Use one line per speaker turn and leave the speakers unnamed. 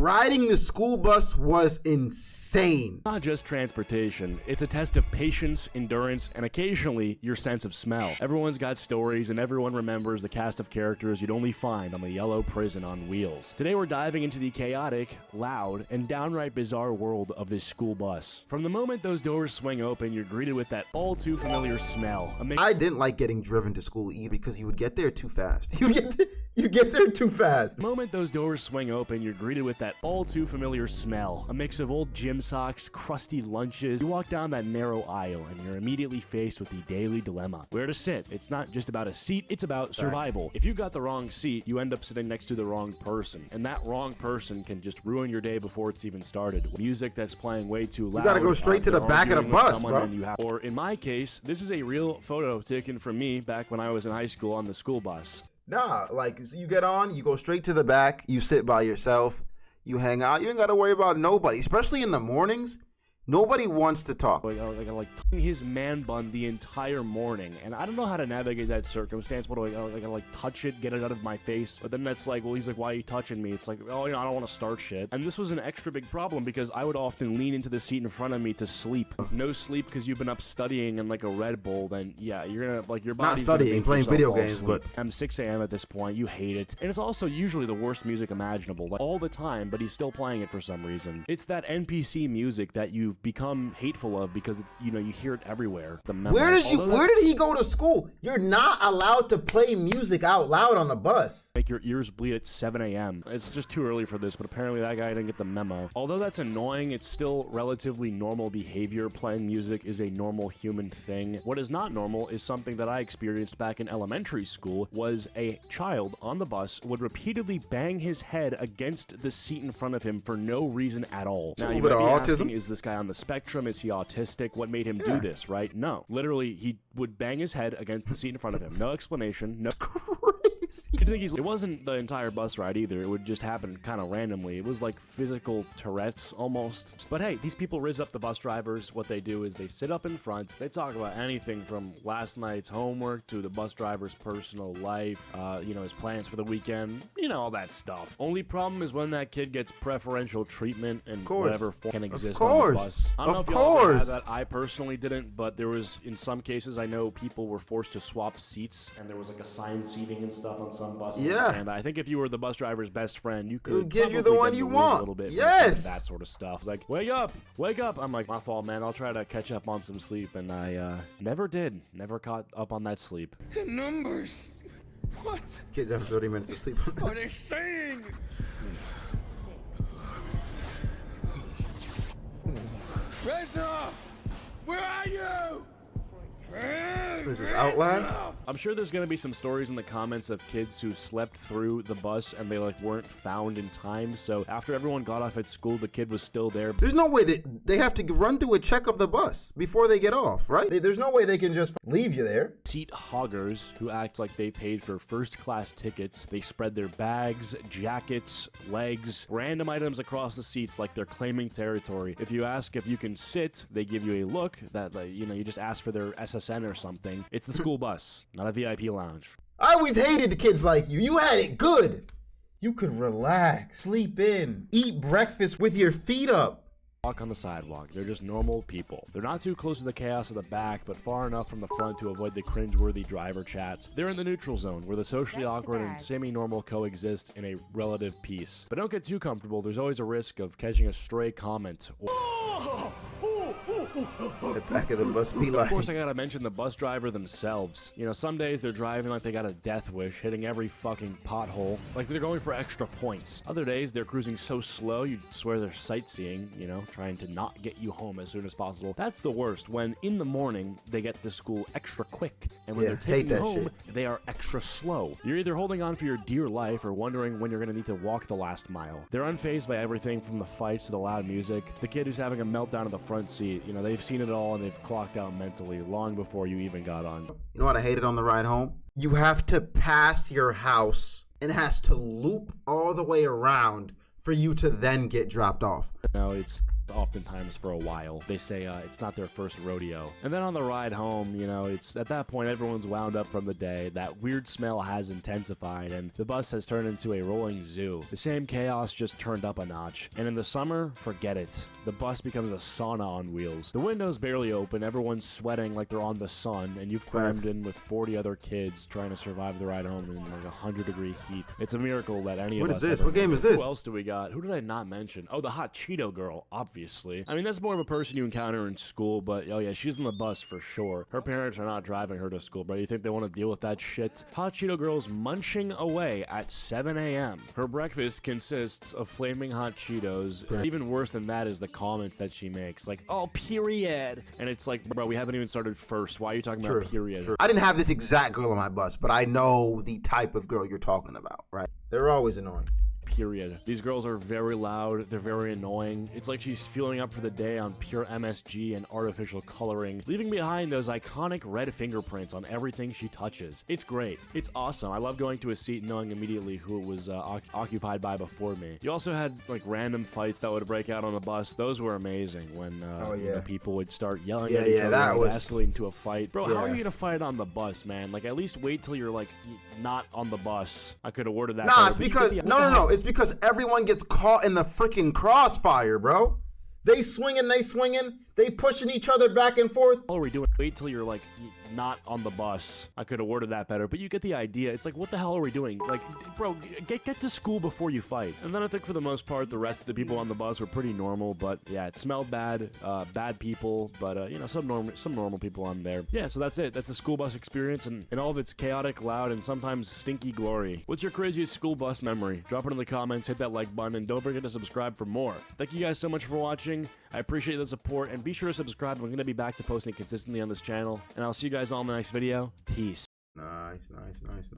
Riding the school bus was insane.
Not just transportation, it's a test of patience, endurance, and occasionally your sense of smell. Everyone's got stories and everyone remembers the cast of characters you'd only find on the yellow prison on wheels. Today we're diving into the chaotic, loud, and downright bizarre world of this school bus. From the moment those doors swing open, you're greeted with that all too familiar smell.
I didn't like getting driven to school either because you would get there too fast. You get there too fast.
The moment those doors swing open, you're greeted with that all too familiar smell. A mix of old gym socks, crusty lunches. You walk down that narrow aisle and you're immediately faced with the daily dilemma. Where to sit? It's not just about a seat, it's about survival. If you got the wrong seat, you end up sitting next to the wrong person. And that wrong person can just ruin your day before it's even started. Music that's playing way too loud.
You gotta go straight to the back of the bus, bro.
Or in my case, this is a real photo taken from me back when I was in high school on the school bus.
Nah, like, so you get on, you go straight to the back, you sit by yourself, you hang out, you ain't gotta worry about nobody, especially in the mornings. Nobody wants to talk.
Like tongue his man bun the entire morning, and I don't know how to navigate that circumstance. What do I like touch it, get it out of my face? But then that's like, well, he's like, why are you touching me? It's like, oh, you know, I don't want to start shit. And this was an extra big problem because I would often lean into the seat in front of me to sleep. No sleep because you've been up studying and like a Red Bull. Then yeah, you're gonna like your body's
not studying, playing video games, but
I'm 6 a.m. at this point. You hate it, and it's also usually the worst music imaginable, like all the time. But he's still playing it for some reason. It's that NPC music that you've become hateful of because it's, you know, you hear it everywhere.
Where did he go to school? You're not allowed to play music out loud on the bus.
Make your ears bleed at 7 a.m. It's just too early for this, but apparently that guy didn't get the memo. Although that's annoying, it's still relatively normal behavior. Playing music is a normal human thing. What is not normal is something that I experienced back in elementary school. Was a child on the bus would repeatedly bang his head against the seat in front of him for no reason at all. Now you might be asking, is this guy on the spectrum? Is he autistic? What made him do this, right? No. Literally, he would bang his head against the seat in front of him. No explanation. No. It wasn't the entire bus ride either. It would just happen kind of randomly. It was like physical Tourette's almost. But hey, these people riz up the bus drivers. What they do is they sit up in front. They talk about anything from last night's homework to the bus driver's personal life, you know, his plans for the weekend, you know, all that stuff. Only problem is when that kid gets preferential treatment and whatever form can exist on the bus. I don't know if y'all ever had that. I personally didn't, but there was, in some cases, I know people were forced to swap seats, and there was like assigned seating and stuff on some buses.
Yeah.
And I think if you were the bus driver's best friend, you could
give you the one you want.
A little bit.
Yes.
That sort of stuff. It's like, wake up, wake up. I'm like, my fault, man. I'll try to catch up on some sleep. And I never did. Never caught up on that sleep.
The numbers. What?
Kids have 30 minutes of sleep.
What are they saying? Reznov! Where are you?
This is Outlast?
I'm sure there's gonna be some stories in the comments of kids who slept through the bus and they like weren't found in time. So after everyone got off at school, the kid was still there.
There's no way that they have to run through a check of the bus before they get off, right? There's no way they can just leave you there.
Seat hoggers who act like they paid for first class tickets. They spread their bags, jackets, legs, random items across the seats like they're claiming territory. If you ask if you can sit, they give you a look that, like, you know, you just ask for their SSN or something. It's the school bus, not a VIP lounge.
I always hated the kids like you. You had it good. You could relax, sleep in, eat breakfast with your feet up.
Walk on the sidewalk. They're just normal people. They're not too close to the chaos of the back, but far enough from the front to avoid the cringeworthy driver chats. They're in the neutral zone, where the socially awkward and semi-normal coexist in a relative peace. But don't get too comfortable. There's always a risk of catching a stray comment.
The back of the bus be like.
Of course, I gotta mention the bus driver themselves. You know, some days they're driving like they got a death wish, hitting every fucking pothole, like they're going for extra points. Other days, they're cruising so slow, you'd swear they're sightseeing, you know, trying to not get you home as soon as possible. That's the worst, when in the morning, they get to school extra quick, and when they're taking you home, they are extra slow. You're either holding on for your dear life or wondering when you're gonna need to walk the last mile. They're unfazed by everything from the fights to the loud music, to the kid who's having a meltdown in the front seat. You know, they've seen it all and they've clocked out mentally long before you even got on.
You know what I hated on the ride home? You have to pass your house and it has to loop all the way around for you to then get dropped off.
Now it's oftentimes for a while. They say it's not their first rodeo. And then on the ride home, you know, it's at that point everyone's wound up from the day. That weird smell has intensified, and the bus has turned into a rolling zoo. The same chaos just turned up a notch. And in the summer, forget it. The bus becomes a sauna on wheels. The windows barely open, everyone's sweating like they're on the sun, and you've crammed in with 40 other kids trying to survive the ride home in like 100-degree heat. It's a miracle that any of us.
What is this? What game is this?
Who else do we got? Who did I not mention? Oh, the hot Cheeto girl, obviously. I mean, that's more of a person you encounter in school, but oh yeah, she's on the bus for sure. Her parents are not driving her to school, but you think they want to deal with that shit? Hot Cheeto girl's munching away at 7 a.m. Her breakfast consists of flaming hot Cheetos. Even worse than that is the comments that she makes, like, oh, period. And it's like, bro, we haven't even started first. Why are you talking about period?
True. I didn't have this exact girl on my bus, but I know the type of girl you're talking about, right? They're always annoying.
Period. These girls are very loud, they're very annoying. It's like she's fueling up for the day on pure MSG and artificial coloring, leaving behind those iconic red fingerprints on everything she touches. It's great. It's awesome. I love going to a seat knowing immediately who it was occupied by before me. You also had like random fights that would break out on the bus. Those were amazing when you know, people would start yelling at each other and escalating to a fight. Bro, how are you gonna fight on the bus, man? Like, at least wait till you're like not on the bus. I could have worded that.
Nah, it's because no. It's because everyone gets caught in the freaking crossfire, bro. They swinging, they pushing each other back and forth.
What are we doing? Wait till you're like not on the bus. I could have worded that better, but you get the idea. It's like, what the hell are we doing? Like, bro, get to school before you fight. And then I think for the most part, the rest of the people on the bus were pretty normal, but yeah, it smelled bad, bad people, but you know, some normal people on there. Yeah, so that's it. That's the school bus experience and all of its chaotic, loud, and sometimes stinky glory. What's your craziest school bus memory? Drop it in the comments, hit that like button, and don't forget to subscribe for more. Thank you guys so much for watching. I appreciate the support, and be sure to subscribe. I'm going to be back to posting consistently on this channel, and I'll see you guys all in the next video. Peace.
Nice.